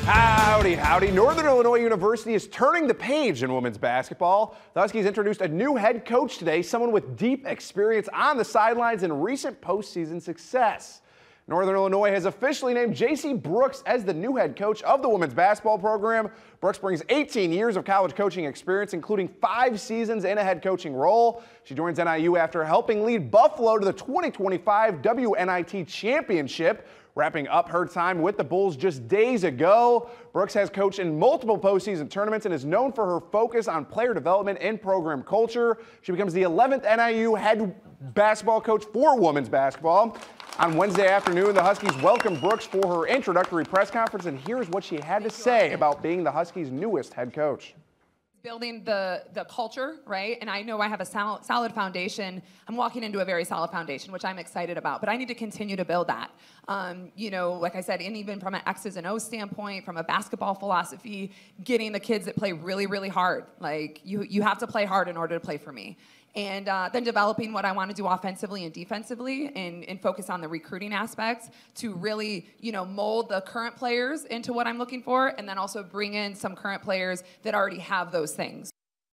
Howdy, howdy. Northern Illinois University is turning the page in women's basketball. The Huskies introduced a new head coach today, someone with deep experience on the sidelines and recent postseason success. Northern Illinois has officially named Jacey Brooks as the new head coach of the women's basketball program. Brooks brings 18 years of college coaching experience, including 5 seasons in a head coaching role. She joins NIU after helping lead Buffalo to the 2025 WNIT championship, wrapping up her time with the Bulls just days ago. Brooks has coached in multiple postseason tournaments and is known for her focus on player development and program culture. She becomes the 11th NIU head basketball coach for women's basketball. On Wednesday afternoon, the Huskies welcomed Brooks for her introductory press conference, and here's what she had to say about being the Huskies' newest head coach. Building the culture, right? And I know I have a solid foundation. I'm walking into a very solid foundation, which I'm excited about, but I need to continue to build that. You know, like I said, and even from an X's and O's standpoint, from a basketball philosophy, getting the kids that play really, really hard. Like, you have to play hard in order to play for me. And then developing what I want to do offensively and defensively, and focus on the recruiting aspects to really, you know, mold the current players into what I'm looking for, and then also bring in some current players that already have those things.